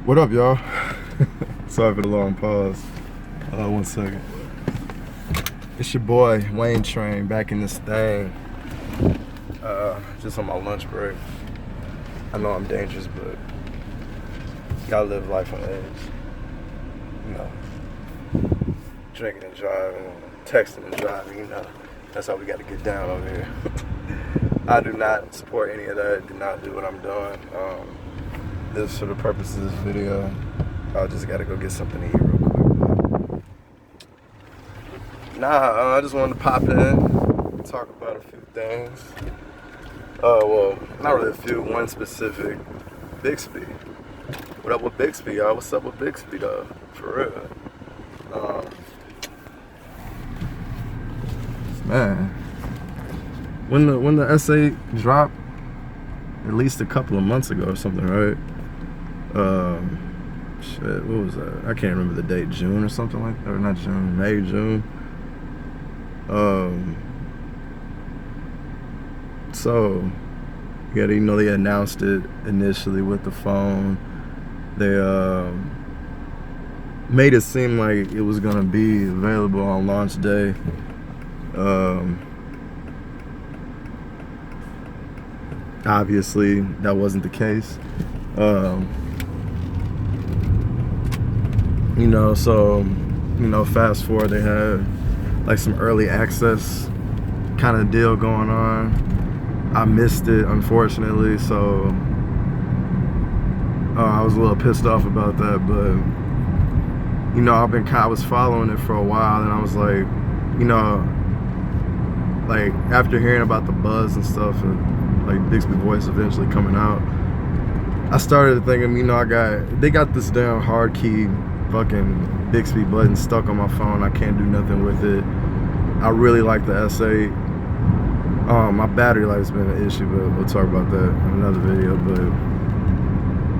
What up, y'all? Sorry for the long pause. 1 second. It's your boy, Wayne Train, back in this thing. Just on my lunch break. I know I'm dangerous, but gotta live life on edge. You know, drinking and driving, texting and driving, you know. That's how we gotta get down over here. I do not support any of that, do not do what I'm doing. This for the purpose of this video. I just gotta go get something to eat real quick. I just wanted to pop in, talk about a few things. Well, not really a few, one specific, Bixby. What up with Bixby, y'all? What's up with Bixby, though? For real. Man, when the essay dropped, at least a couple of months ago or something, right? Shit, what was that? I can't remember the date, June or something like that, or not June, May, June. So, yeah, you know, they announced it initially with the phone. They made it seem like it was gonna be available on launch day. Obviously, that wasn't the case. You know, so, you know, fast forward, they had like some early access kind of deal going on. I missed it, unfortunately, so I was a little pissed off about that, but, you know, I was following it for a while, and I was like, you know, like, after hearing about the buzz and stuff, and like Bixby Voice eventually coming out, I started thinking, you know, they got this damn hard key fucking Bixby button stuck on my phone. I can't do nothing with it. I really like the S8. My battery life's been an issue, but we'll talk about that in another video. But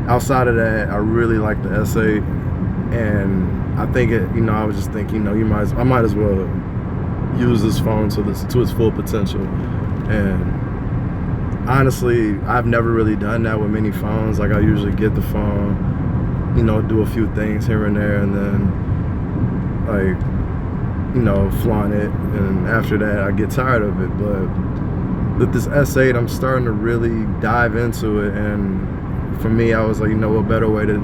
outside of that, I really like the S8, and I think it, you know, I was just thinking, you know, I might as well use this phone to its full potential. And honestly, I've never really done that with many phones. Like, I usually get the phone, you know, do a few things here and there, and then, like, you know, flaunt it, and after that I get tired of it. But with this S8, I'm starting to really dive into it, and for me, I was like, you know, what better way to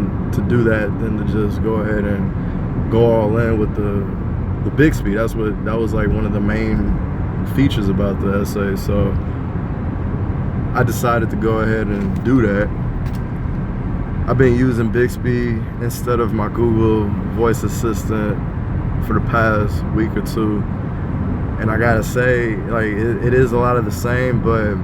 do that than to just go ahead and go all in with the Bixby. That was like one of the main features about the S8, so I decided to go ahead and do that. I've been using Bixby instead of my Google voice assistant for the past week or two, and I gotta say, like, it is a lot of the same, but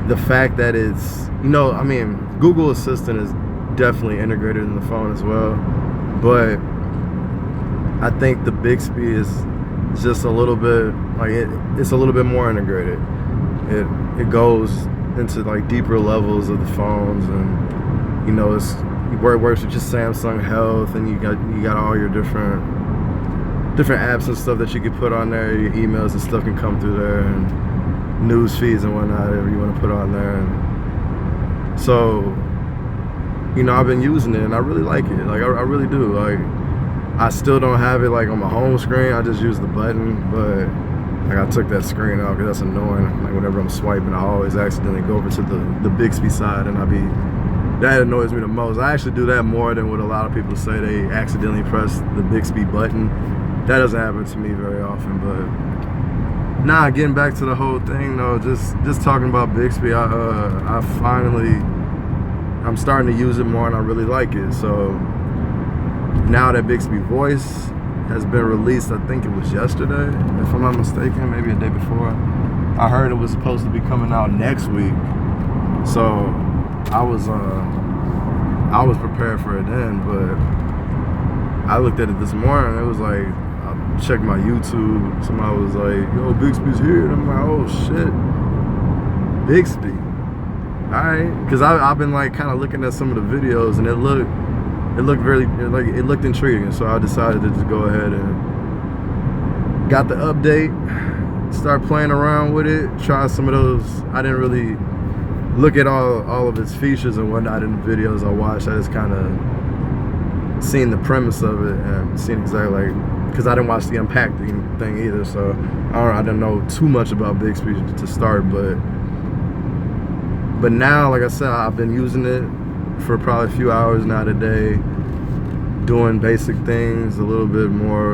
the fact that it's, you know, I mean, Google Assistant is definitely integrated in the phone as well, but I think the Bixby is just a little bit, like, it's a little bit more integrated. It goes into like deeper levels of the phones, and, you know, it works with just Samsung Health, and you got all your different apps and stuff that you can put on there. Your emails and stuff can come through there, and news feeds and whatnot, whatever you want to put on there. And so, you know, I've been using it, and I really like it. Like, I really do. Like, I still don't have it like on my home screen. I just use the button, but like, I took that screen out because that's annoying. Like, whenever I'm swiping, I always accidentally go over to the Bixby side, and that annoys me the most. I actually do that more than what a lot of people say. They accidentally press the Bixby button. That doesn't happen to me very often. But getting back to the whole thing though, just talking about Bixby, I'm starting to use it more, and I really like it. So now that Bixby Voice has been released, I think it was yesterday, if I'm not mistaken, maybe a day before. I heard it was supposed to be coming out next week, so I was prepared for it then. But I looked at it this morning, it was like, I checked my YouTube, somebody was like, yo, Bixby's here, and I'm like, oh shit, Bixby, alright, because I've been like kind of looking at some of the videos, and it looked intriguing, so I decided to just go ahead and got the update, start playing around with it, try some of those. I didn't really look at all of its features and whatnot in the videos I watched. I just kind of seen the premise of it and seen exactly, like, because I didn't watch the unpacking thing either, so I didn't know too much about Bixby to start. But now, like I said, I've been using it for probably a few hours now today, doing basic things, a little more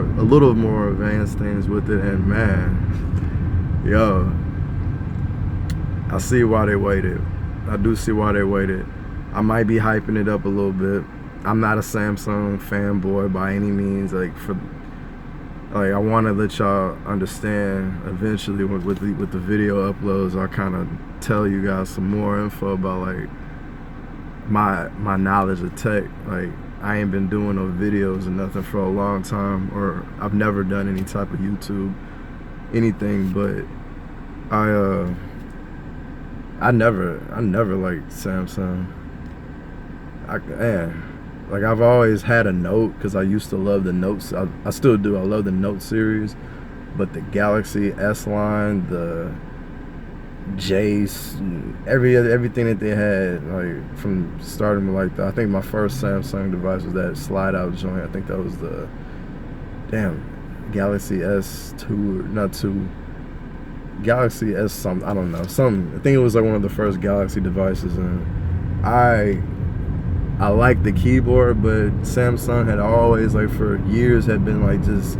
advanced things with it, and man, yo, I see why they waited. I do see why they waited. I might be hyping it up a little bit. I'm not a Samsung fanboy by any means. Like, I want to let y'all understand eventually with the video uploads, I'll kind of tell you guys some more info about like my knowledge of tech. Like, I ain't been doing no videos or nothing for a long time, or I've never done any type of YouTube anything, but I never liked Samsung. Like, I've always had a Note because I used to love the Notes. I still do. I love the Note series, but the Galaxy S line, the Jace, everything that they had, like, from starting like I think my first Samsung device was that slide out joint. I think that was the Galaxy S2, not 2. Galaxy S something, I don't know, something. I think it was like one of the first Galaxy devices, and I like the keyboard, but Samsung had always, like, for years had been like just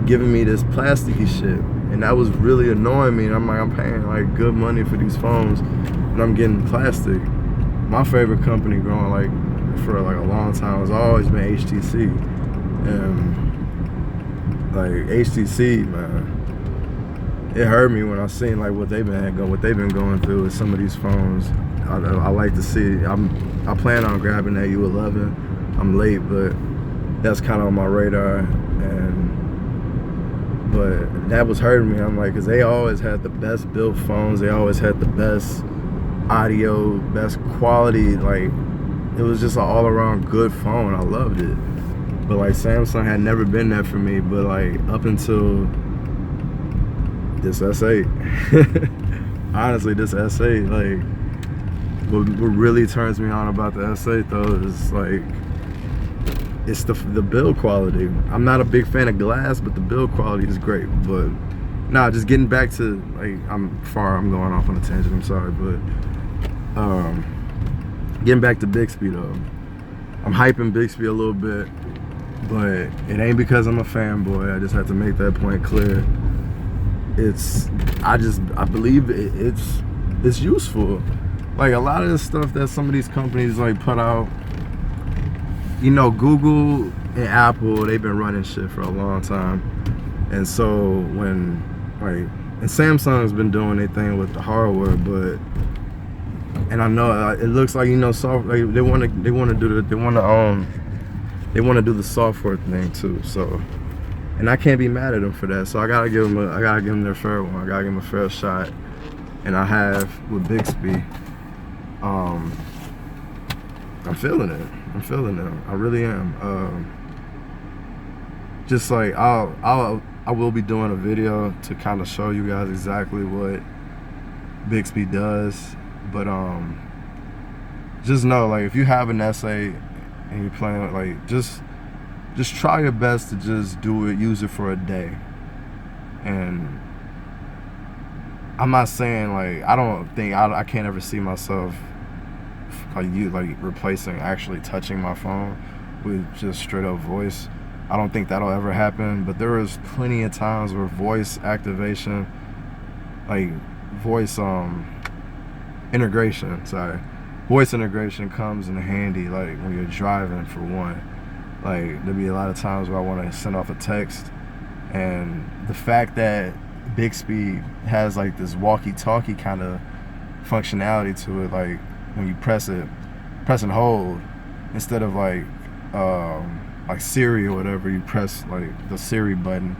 giving me this plasticky shit, and that was really annoying me. And I'm like, I'm paying like good money for these phones and I'm getting plastic. My favorite company growing like for like a long time has always been HTC, and like HTC, man, it hurt me when I seen like what they've been going through with some of these phones. I like to see. I plan on grabbing that U11. I'm late, but that's kind of on my radar. But that was hurting me. I'm like, because they always had the best built phones. They always had the best audio, best quality. Like, it was just an all around good phone. I loved it. But like, Samsung had never been that for me. But like, up until this S8, honestly, this S8, like, what really turns me on about the S8 though is like, it's the build quality. I'm not a big fan of glass, but the build quality is great. But nah, just getting back to, like, I'm going off on a tangent, I'm sorry, but getting back to Bixby though. I'm hyping Bixby a little bit, but it ain't because I'm a fanboy. I just have to make that point clear. I believe it's useful. Like, a lot of the stuff that some of these companies like put out, you know, Google and Apple, they've been running shit for a long time. And so when, like, and Samsung's been doing their thing with the hardware, but, and I know it looks like, you know, like, they want to do the software thing too. So, and I can't be mad at them for that. So I gotta give them their fair one. I gotta give them a fair shot. And I have with Bixby. I'm feeling it. I really am. Just like I will be doing a video to kind of show you guys exactly what Bixby does. But just know, like, if you have an S8 and you're playing it, like, just try your best to just use it for a day. And I'm not saying, like, I can't ever see myself like replacing actually touching my phone with just straight up voice. I don't think that'll ever happen, but there is plenty of times where voice activation, like voice integration comes in handy, like when you're driving, for one. Like, there'll be a lot of times where I want to send off a text, and the fact that Bixby has like this walkie-talkie kind of functionality to it, like when you press and hold, instead of like Siri or whatever, you press like the Siri button,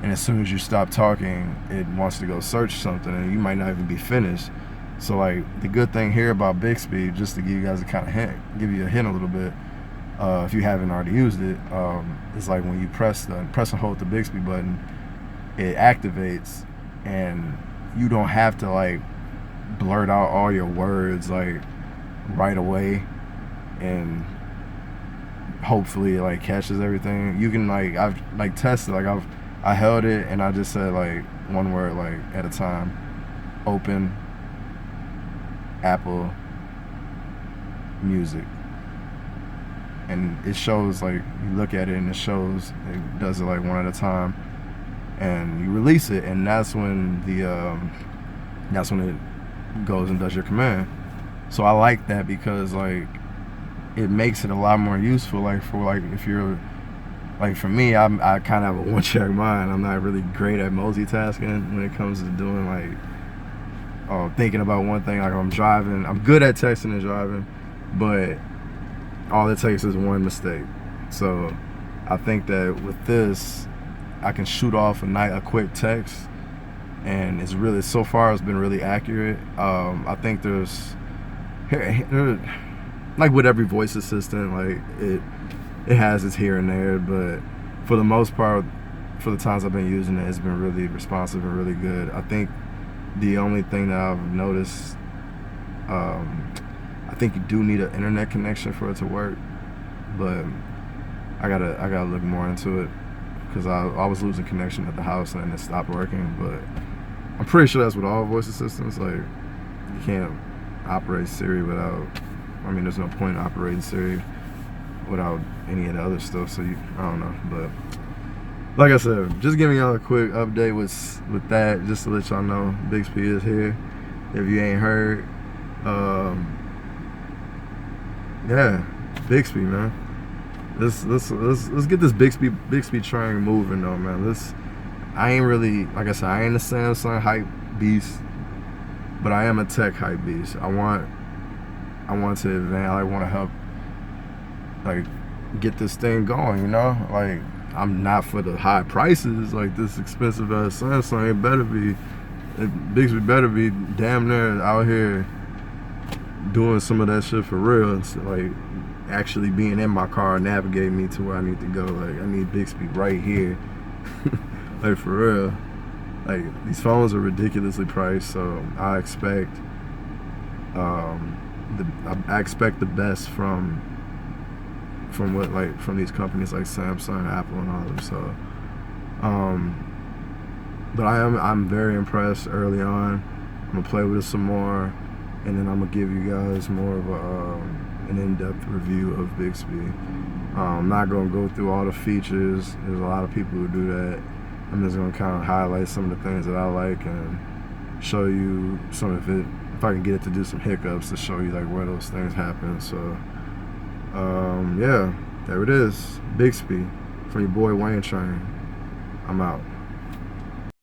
and as soon as you stop talking, it wants to go search something, and you might not even be finished. So like, the good thing here about Bixby, just to give you guys a kind of hint, give you a hint a little bit, if you haven't already used it, it's like when you press and hold the Bixby button, it activates, and you don't have to like blurt out all your words like right away, and hopefully like catches everything. You can like, I've like tested, like I held it and I just said like one word like at a time. Open Apple Music, and it shows, like you look at it and it shows, it does it like one at a time, and you release it, and that's when it goes and does your command. So I like that because like it makes it a lot more useful, like for like if you're like, for me, I kind of have a one-track mind. I'm not really great at multitasking when it comes to doing like thinking about one thing. Like I'm driving, I'm good at texting and driving, but all it takes is one mistake. So I think that with this, I can shoot off a quick text, and it's really, so far it's been really accurate. I think there's like with every voice assistant, like it has its here and there, but for the most part, for the times I've been using it, it's been really responsive and really good. I think the only thing that I've noticed, I think you do need an internet connection for it to work, but I gotta look more into it, because I was losing connection at the house and it stopped working. But I'm pretty sure that's with all voice assistants. Like you can't operate Siri without, I mean, there's no point in operating Siri without any of the other stuff. So I don't know, but like I said, just giving y'all a quick update with that, just to let y'all know Bixby is here. If you ain't heard, yeah, Bixby, man. Let's get this Bixby train moving though, man. I ain't really, like I said, I ain't a Samsung hype beast, but I am a tech hype beast. I want to advance. I want to help, like, get this thing going, you know? Like, I'm not for the high prices, like this expensive ass Samsung. Bixby better be damn near out here doing some of that shit for real. So, like, actually being in my car, navigating me to where I need to go. Like, I need Bixby right here. Like, for real. Like, these phones are ridiculously priced, so I expect I expect the best from these companies like Samsung, Apple, and all of them. So, but I'm very impressed early on. I'm gonna play with it some more, and then I'm gonna give you guys more of an in-depth review of Bixby. I'm not gonna go through all the features. There's a lot of people who do that. I'm just gonna kind of highlight some of the things that I like and show you some of it. If I can get it to do some hiccups, to show you like where those things happen. So, yeah, there it is, Bixby, from your boy Wayne Train. I'm out.